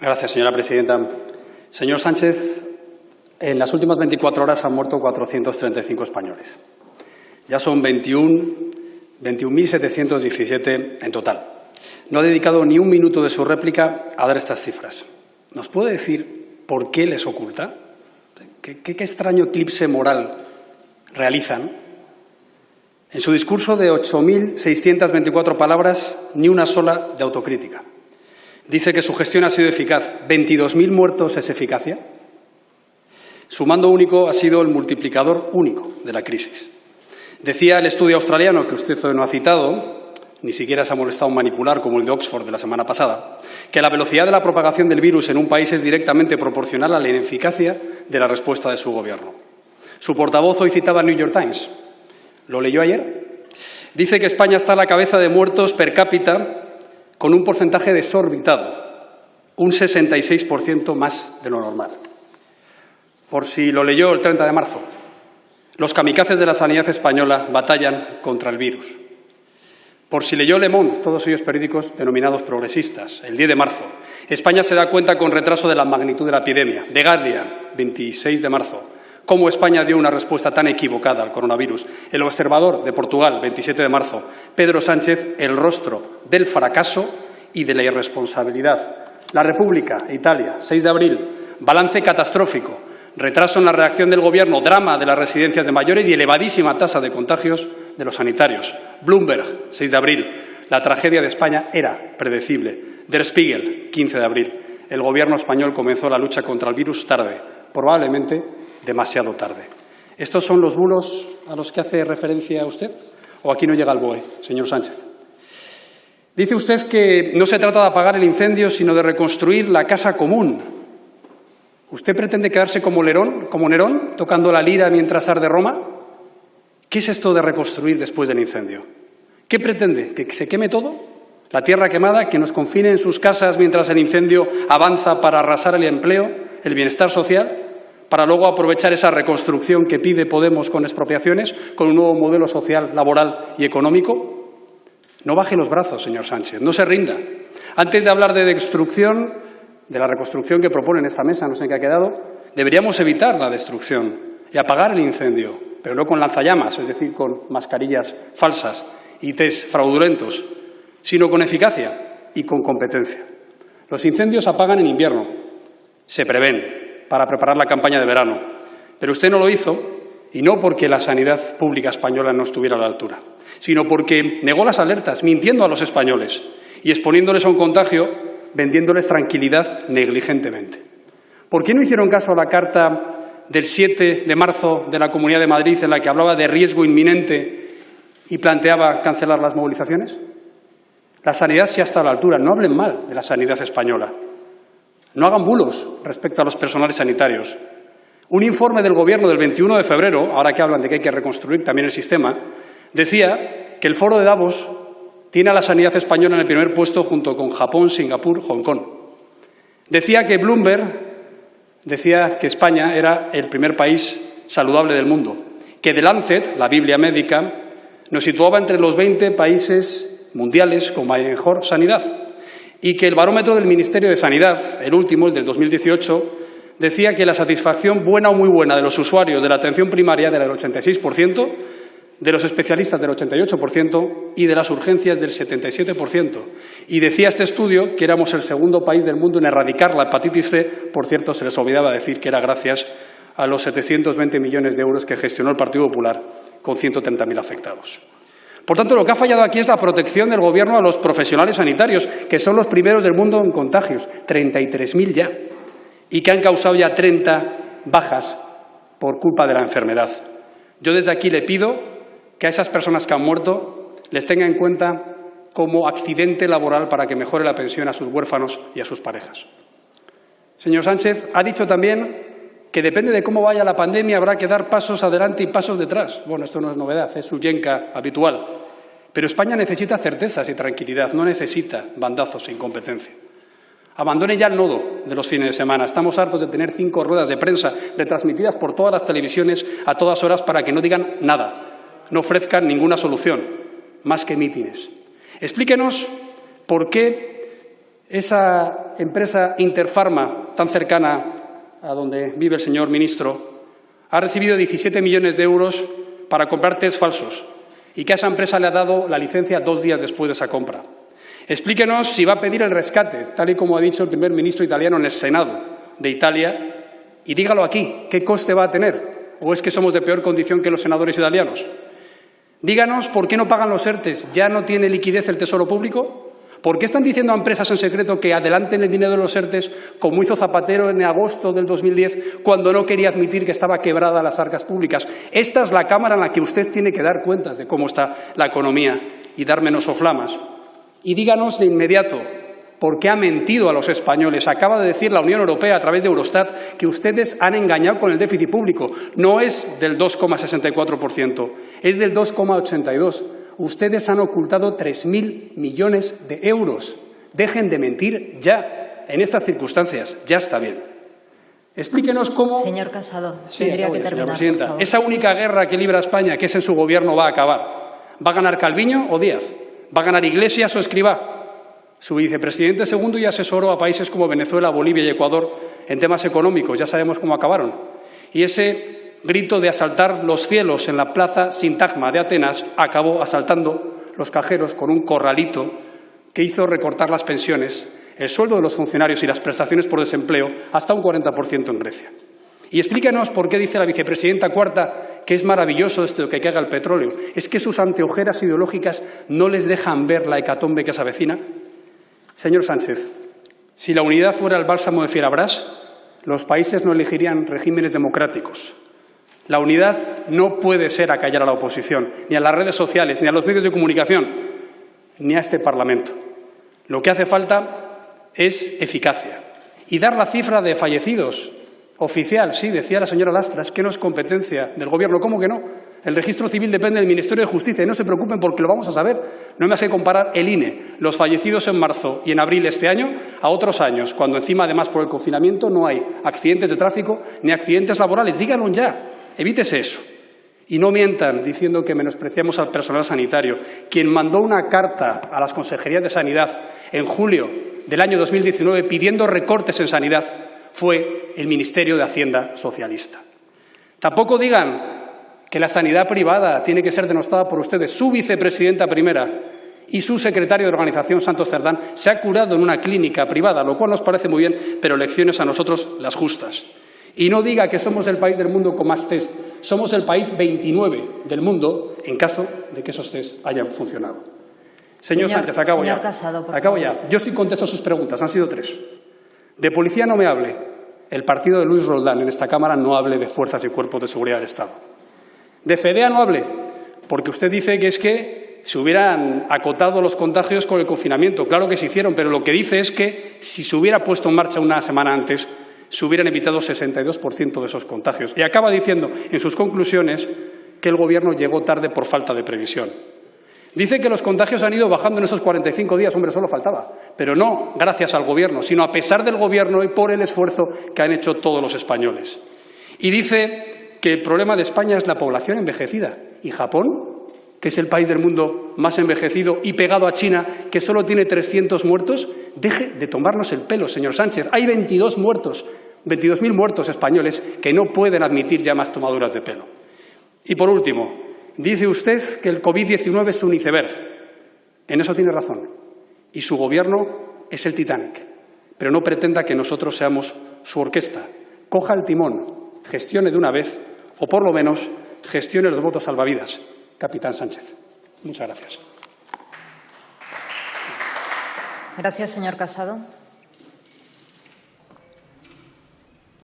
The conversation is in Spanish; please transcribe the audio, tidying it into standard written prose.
Gracias, señora presidenta. Señor Sánchez, en las últimas 24 horas han muerto 435 españoles. Ya son 21.717 en total. No ha dedicado ni un minuto de su réplica a dar estas cifras. ¿Nos puede decir por qué les oculta? ¿Qué extraño eclipse moral realizan? En su discurso de 8.624 palabras, ni una sola de autocrítica. Dice que su gestión ha sido eficaz. ¿22.000 muertos es eficacia? Su mando único ha sido el multiplicador único de la crisis. Decía el estudio australiano, que usted hoy no ha citado, ni siquiera se ha molestado en manipular, como el de Oxford de la semana pasada, que la velocidad de la propagación del virus en un país es directamente proporcional a la ineficacia de la respuesta de su gobierno. Su portavoz hoy citaba el New York Times. ¿Lo leyó ayer? Dice que España está a la cabeza de muertos per cápita con un porcentaje desorbitado, un 66% más de lo normal. Por si lo leyó el 30 de marzo, los kamikazes de la sanidad española batallan contra el virus. Por si leyó Le Monde, todos ellos periódicos denominados progresistas, el 10 de marzo, España se da cuenta con retraso de la magnitud de la epidemia. The Guardian, 26 de marzo, cómo España dio una respuesta tan equivocada al coronavirus. El Observador de Portugal, 27 de marzo, Pedro Sánchez, el rostro del fracaso y de la irresponsabilidad. La República, Italia, 6 de abril, balance catastrófico, retraso en la reacción del Gobierno, drama de las residencias de mayores y elevadísima tasa de contagios de los sanitarios. Bloomberg, 6 de abril, la tragedia de España era predecible. Der Spiegel, 15 de abril, el Gobierno español comenzó la lucha contra el virus tarde, probablemente demasiado tarde. ¿Estos son los bulos a los que hace referencia usted? ¿O aquí no llega el BOE, señor Sánchez? Dice usted que no se trata de apagar el incendio, sino de reconstruir la casa común. ¿Usted pretende quedarse como Nerón, tocando la lira mientras arde Roma? ¿Qué es esto de reconstruir después del incendio? ¿Qué pretende? ¿Que se queme todo? ¿La tierra quemada? ¿Que nos confine en sus casas mientras el incendio avanza para arrasar el empleo, el bienestar social? Para luego aprovechar esa reconstrucción que pide Podemos con expropiaciones, con un nuevo modelo social, laboral y económico. No baje los brazos, señor Sánchez, no se rinda. Antes de hablar de destrucción, de la reconstrucción que propone en esta mesa, no sé en qué ha quedado, deberíamos evitar la destrucción y apagar el incendio, pero no con lanzallamas, es decir, con mascarillas falsas y test fraudulentos, sino con eficacia y con competencia. Los incendios apagan en invierno, se prevén para preparar la campaña de verano, pero usted no lo hizo, y no porque la sanidad pública española no estuviera a la altura, sino porque negó las alertas, mintiendo a los españoles y exponiéndoles a un contagio, vendiéndoles tranquilidad negligentemente. ¿Por qué no hicieron caso a la carta del 7 de marzo de la Comunidad de Madrid en la que hablaba de riesgo inminente y planteaba cancelar las movilizaciones? La sanidad sí está a la altura, no hablen mal de la sanidad española. No hagan bulos respecto a los personales sanitarios. Un informe del Gobierno del 21 de febrero, ahora que hablan de que hay que reconstruir también el sistema, decía que el Foro de Davos tiene a la sanidad española en el primer puesto junto con Japón, Singapur, Hong Kong. Decía que Bloomberg decía que España era el primer país saludable del mundo, que The Lancet, la Biblia médica, nos situaba entre los 20 países mundiales con mejor sanidad y que el barómetro del Ministerio de Sanidad, el último, el del 2018, decía que la satisfacción buena o muy buena de los usuarios de la atención primaria era del 86%, de los especialistas del 88% y de las urgencias del 77%. Y decía este estudio que éramos el segundo país del mundo en erradicar la hepatitis C. Por cierto, se les olvidaba decir que era gracias a los 720 millones de euros que gestionó el Partido Popular con 130.000 afectados. Por tanto, lo que ha fallado aquí es la protección del Gobierno a los profesionales sanitarios, que son los primeros del mundo en contagios, 33.000 ya, y que han causado ya 30 bajas por culpa de la enfermedad. Yo desde aquí le pido que a esas personas que han muerto les tenga en cuenta como accidente laboral para que mejore la pensión a sus huérfanos y a sus parejas. Señor Sánchez, ha dicho también que depende de cómo vaya la pandemia habrá que dar pasos adelante y pasos detrás. Bueno, esto no es novedad, es su yenca habitual. Pero España necesita certezas y tranquilidad, no necesita bandazos e incompetencia. Abandone ya el nodo de los fines de semana. Estamos hartos de tener 5 ruedas de prensa retransmitidas por todas las televisiones a todas horas para que no digan nada, no ofrezcan ninguna solución, más que mítines. Explíquenos por qué esa empresa Interpharma, tan cercana a donde vive el señor ministro, ha recibido 17 millones de euros para comprar test falsos y que a esa empresa le ha dado la licencia 2 días después de esa compra. Explíquenos si va a pedir el rescate, tal y como ha dicho el primer ministro italiano en el Senado de Italia, y dígalo aquí, ¿qué coste va a tener? ¿O es que somos de peor condición que los senadores italianos? Díganos por qué no pagan los ERTEs, ¿ya no tiene liquidez el Tesoro Público? ¿Por qué están diciendo a empresas en secreto que adelanten el dinero de los ERTEs, como hizo Zapatero en agosto del 2010, cuando no quería admitir que estaba quebrada las arcas públicas? Esta es la Cámara en la que usted tiene que dar cuentas de cómo está la economía y dar menos soflamas. Y díganos de inmediato por qué ha mentido a los españoles. Acaba de decir la Unión Europea a través de Eurostat que ustedes han engañado con el déficit público. No es del 2,64%, es del 2,82%. Ustedes han ocultado 3.000 millones de euros. Dejen de mentir ya. En estas circunstancias ya está bien. Explíquenos cómo... Señor Casado, sí, tendría que terminar, presidenta. por favor. Esa única guerra que libra España, que es en su gobierno, va a acabar. ¿Va a ganar Calviño o Díaz? ¿Va a ganar Iglesias o Escrivá? Su vicepresidente segundo ya asesoró a países como Venezuela, Bolivia y Ecuador en temas económicos. Ya sabemos cómo acabaron. Y ese grito de asaltar los cielos en la plaza Sintagma de Atenas acabó asaltando los cajeros con un corralito que hizo recortar las pensiones, el sueldo de los funcionarios y las prestaciones por desempleo hasta un 40% en Grecia. Y explícanos por qué dice la vicepresidenta cuarta que es maravilloso esto de que caiga el petróleo. ¿Es que sus anteojeras ideológicas no les dejan ver la hecatombe que se avecina? Señor Sánchez, si la unidad fuera el bálsamo de Fierabrás, los países no elegirían regímenes democráticos. La unidad no puede ser acallar a la oposición, ni a las redes sociales, ni a los medios de comunicación, ni a este Parlamento. Lo que hace falta es eficacia. Y dar la cifra de fallecidos oficial, sí, decía la señora Lastra, es que no es competencia del Gobierno. ¿Cómo que no? El registro civil depende del Ministerio de Justicia y no se preocupen porque lo vamos a saber. No me hace comparar el INE, los fallecidos en marzo y en abril este año, a otros años, cuando encima, además, por el confinamiento no hay accidentes de tráfico ni accidentes laborales. Díganlo ya. Evítese eso. Y no mientan diciendo que menospreciamos al personal sanitario. Quien mandó una carta a las consejerías de Sanidad en julio del año 2019 pidiendo recortes en sanidad fue el Ministerio de Hacienda socialista. Tampoco digan que la sanidad privada tiene que ser denostada por ustedes. Su vicepresidenta primera y su secretario de organización, Santos Cerdán, se ha curado en una clínica privada, lo cual nos parece muy bien, pero lecciones a nosotros las justas. Y no diga que somos el país del mundo con más test. Somos el país 29 del mundo en caso de que esos test hayan funcionado. Señor Sánchez, acabo ya. Casado, acabo ya. Yo sí contesto sus preguntas. Han sido 3. De policía no me hable. El partido de Luis Roldán en esta Cámara no hable de fuerzas y cuerpos de seguridad del Estado. De Fedea no hable, porque usted dice que es que se hubieran acotado los contagios con el confinamiento. Claro que se hicieron, pero lo que dice es que si se hubiera puesto en marcha una semana antes, se hubieran evitado 62% de esos contagios. Y acaba diciendo en sus conclusiones que el Gobierno llegó tarde por falta de previsión. Dice que los contagios han ido bajando en esos 45 días. Hombre, solo faltaba. Pero no gracias al Gobierno, sino a pesar del Gobierno y por el esfuerzo que han hecho todos los españoles. Y dice que el problema de España es la población envejecida. ¿Y Japón, que es el país del mundo más envejecido y pegado a China, que solo tiene 300 muertos? Deje de tomarnos el pelo, señor Sánchez. Hay 22.000 muertos españoles que no pueden admitir ya más tomaduras de pelo. Y por último, dice usted que el COVID-19 es un iceberg. En eso tiene razón. Y su Gobierno es el Titanic. Pero no pretenda que nosotros seamos su orquesta. Coja el timón, gestione de una vez, o por lo menos gestione los votos salvavidas, capitán Sánchez. Muchas gracias. Gracias, señor Casado.